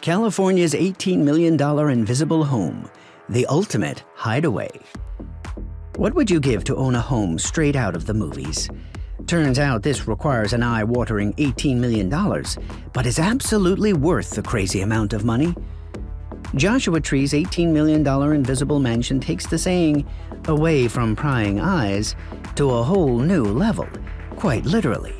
California's $18 million invisible home, the ultimate hideaway. What would you give to own a home straight out of the movies? Turns out this requires an eye-watering $18 million, but is absolutely worth the crazy amount of money. Joshua Tree's $18 million invisible mansion takes the saying, away from prying eyes, to a whole new level, quite literally.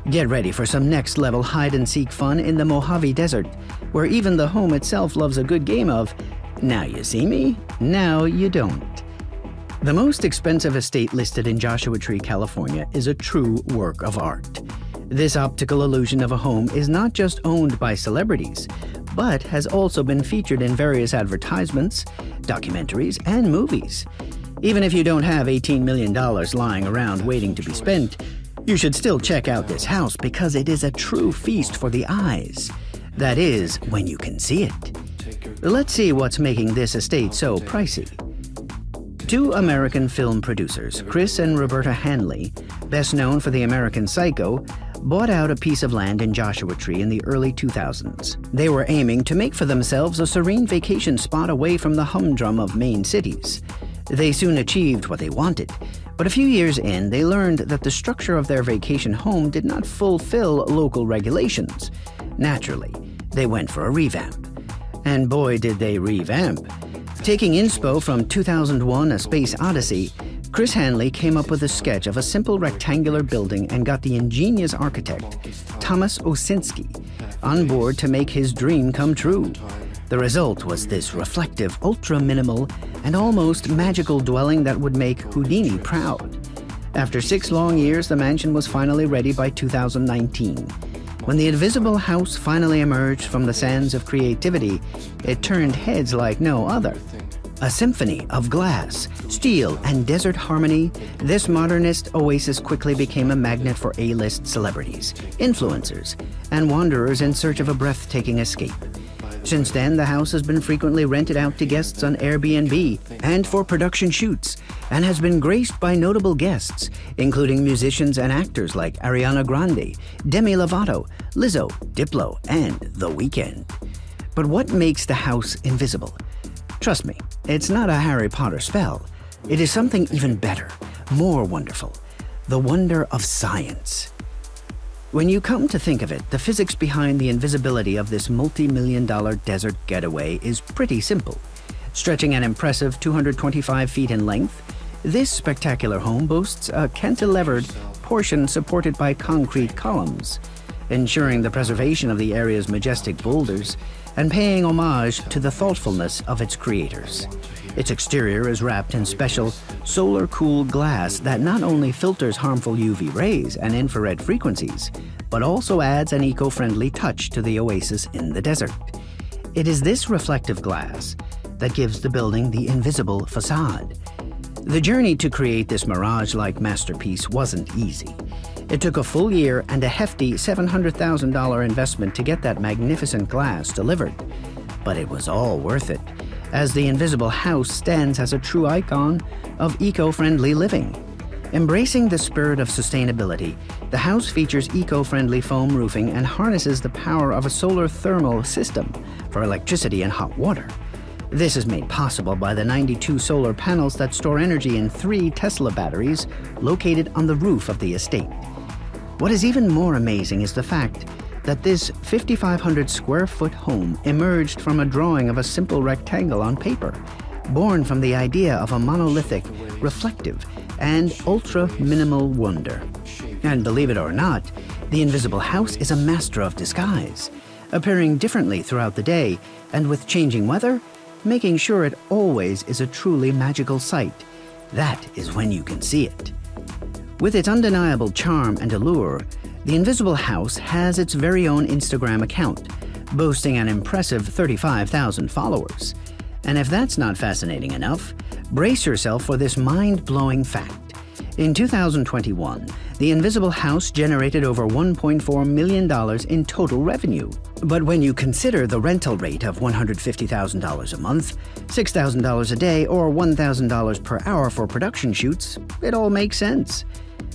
Get ready for some next-level hide-and-seek fun in the Mojave Desert, where even the home itself loves a good game of, now you see me, now you don't. The most expensive estate listed in Joshua Tree, California is a true work of art. This optical illusion of a home is not just owned by celebrities, but has also been featured in various advertisements, documentaries, and movies. Even if you don't have $18 million lying around waiting to be spent, you should still check out this house because it is a true feast for the eyes. That is, when you can see it. Let's see what's making this estate so pricey. Two American film producers, Chris and Roberta Hanley, best known for The American Psycho, bought out a piece of land in Joshua Tree in the early 2000s. They were aiming to make for themselves a serene vacation spot away from the humdrum of main cities. They soon achieved what they wanted, but a few years in, they learned that the structure of their vacation home did not fulfill local regulations. Naturally, they went for a revamp. And boy, did they revamp. Taking inspo from 2001: A Space Odyssey, Chris Hanley came up with a sketch of a simple rectangular building and got the ingenious architect, Thomas Osinski, on board to make his dream come true. The result was this reflective, ultra-minimal, and almost magical dwelling that would make Houdini proud. After 6 long years, the mansion was finally ready by 2019. When the invisible house finally emerged from the sands of creativity, it turned heads like no other. A symphony of glass, steel, and desert harmony, this modernist oasis quickly became a magnet for A-list celebrities, influencers, and wanderers in search of a breathtaking escape. Since then, the house has been frequently rented out to guests on Airbnb and for production shoots, and has been graced by notable guests, including musicians and actors like Ariana Grande, Demi Lovato, Lizzo, Diplo, and The Weeknd. But what makes the house invisible? Trust me, it's not a Harry Potter spell. It is something even better, more wonderful: the wonder of science. When you come to think of it, the physics behind the invisibility of this multi-million-dollar desert getaway is pretty simple. Stretching an impressive 225 feet in length, this spectacular home boasts a cantilevered portion supported by concrete columns, ensuring the preservation of the area's majestic boulders and paying homage to the thoughtfulness of its creators. Its exterior is wrapped in special solar-cooled glass that not only filters harmful UV rays and infrared frequencies, but also adds an eco-friendly touch to the oasis in the desert. It is this reflective glass that gives the building the invisible facade. The journey to create this mirage-like masterpiece wasn't easy. It took a full year and a hefty $700,000 investment to get that magnificent glass delivered. But it was all worth it, as the invisible house stands as a true icon of eco-friendly living. Embracing the spirit of sustainability, the house features eco-friendly foam roofing and harnesses the power of a solar thermal system for electricity and hot water. This is made possible by the 92 solar panels that store energy in 3 Tesla batteries located on the roof of the estate. What is even more amazing is the fact that this 5,500 square foot home emerged from a drawing of a simple rectangle on paper, born from the idea of a monolithic, reflective, and ultra-minimal wonder. And believe it or not, the invisible house is a master of disguise, appearing differently throughout the day, and with changing weather, making sure it always is a truly magical sight. That is when you can see it. With its undeniable charm and allure, the invisible house has its very own Instagram account, boasting an impressive 35,000 followers. And if that's not fascinating enough, brace yourself for this mind-blowing fact. In 2021, the invisible house generated over $1.4 million in total revenue. But when you consider the rental rate of $150,000 a month, $6,000 a day, or $1,000 per hour for production shoots, it all makes sense.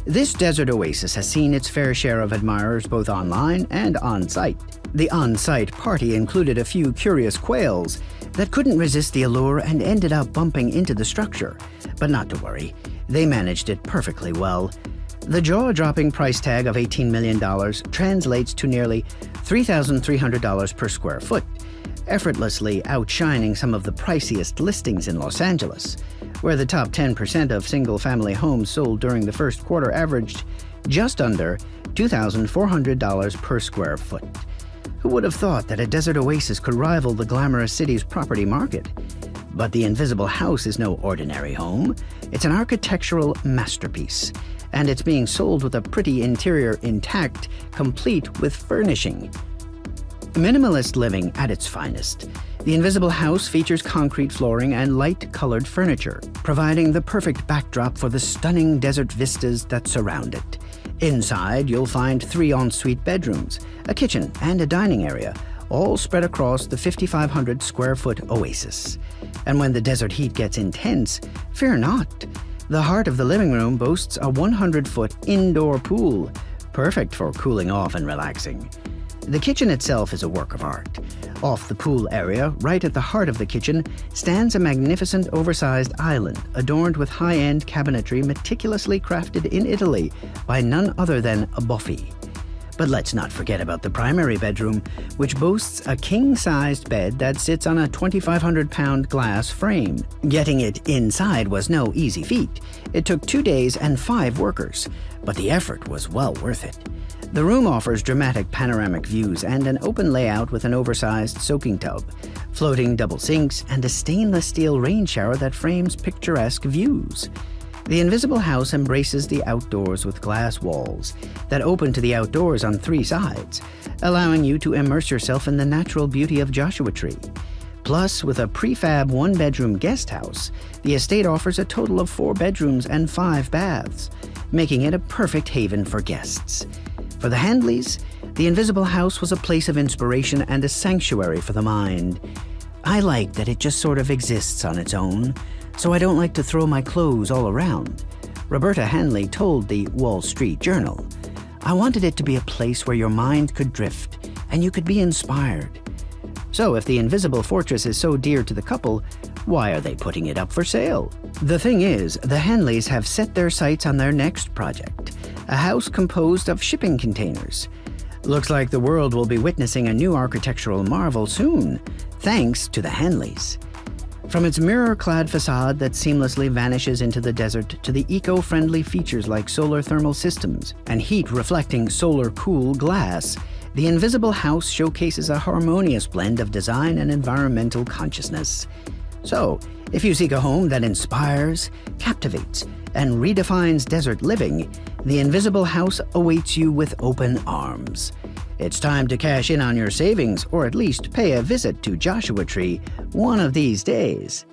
This desert oasis has seen its fair share of admirers both online and on-site. The on-site party included a few curious quails that couldn't resist the allure and ended up bumping into the structure. But not to worry, they managed it perfectly well. The jaw-dropping price tag of $18 million translates to nearly $3,300 per square foot, effortlessly outshining some of the priciest listings in Los Angeles, where the top 10% of single-family homes sold during the first quarter averaged just under $2,400 per square foot. Who would have thought that a desert oasis could rival the glamorous city's property market? But the Invisible House is no ordinary home. It's an architectural masterpiece, and it's being sold with a pretty interior intact, complete with furnishing. Minimalist living at its finest. The Invisible House features concrete flooring and light-colored furniture, providing the perfect backdrop for the stunning desert vistas that surround it. Inside, you'll find 3 ensuite bedrooms, a kitchen, and a dining area, all spread across the 5,500 square foot oasis. And when the desert heat gets intense, fear not. The heart of the living room boasts a 100-foot indoor pool, perfect for cooling off and relaxing. The kitchen itself is a work of art. Off the pool area, right at the heart of the kitchen, stands a magnificent oversized island adorned with high-end cabinetry meticulously crafted in Italy by none other than a Buffy. But let's not forget about the primary bedroom, which boasts a king-sized bed that sits on a 2,500-pound glass frame. Getting it inside was no easy feat. It took 2 days and 5 workers, but the effort was well worth it. The room offers dramatic panoramic views and an open layout with an oversized soaking tub, floating double sinks, and a stainless steel rain shower that frames picturesque views. The Invisible House embraces the outdoors with glass walls that open to the outdoors on 3 sides, allowing you to immerse yourself in the natural beauty of Joshua Tree. Plus, with a prefab 1-bedroom guest house, the estate offers a total of 4 bedrooms and 5 baths, making it a perfect haven for guests. For the Handleys, the Invisible House was a place of inspiration and a sanctuary for the mind. I like that it just sort of exists on its own, so I don't like to throw my clothes all around. Roberta Handley told the Wall Street Journal, "I wanted it to be a place where your mind could drift and you could be inspired." So if the Invisible Fortress is so dear to the couple, why are they putting it up for sale? The thing is, the Handleys have set their sights on their next project, a house composed of shipping containers. Looks like the world will be witnessing a new architectural marvel soon, thanks to the Handleys. From its mirror-clad facade that seamlessly vanishes into the desert to the eco-friendly features like solar thermal systems and heat-reflecting solar-cool glass, the Invisible House showcases a harmonious blend of design and environmental consciousness. So, if you seek a home that inspires, captivates, and redefines desert living, the Invisible House awaits you with open arms. It's time to cash in on your savings, or at least pay a visit to Joshua Tree one of these days.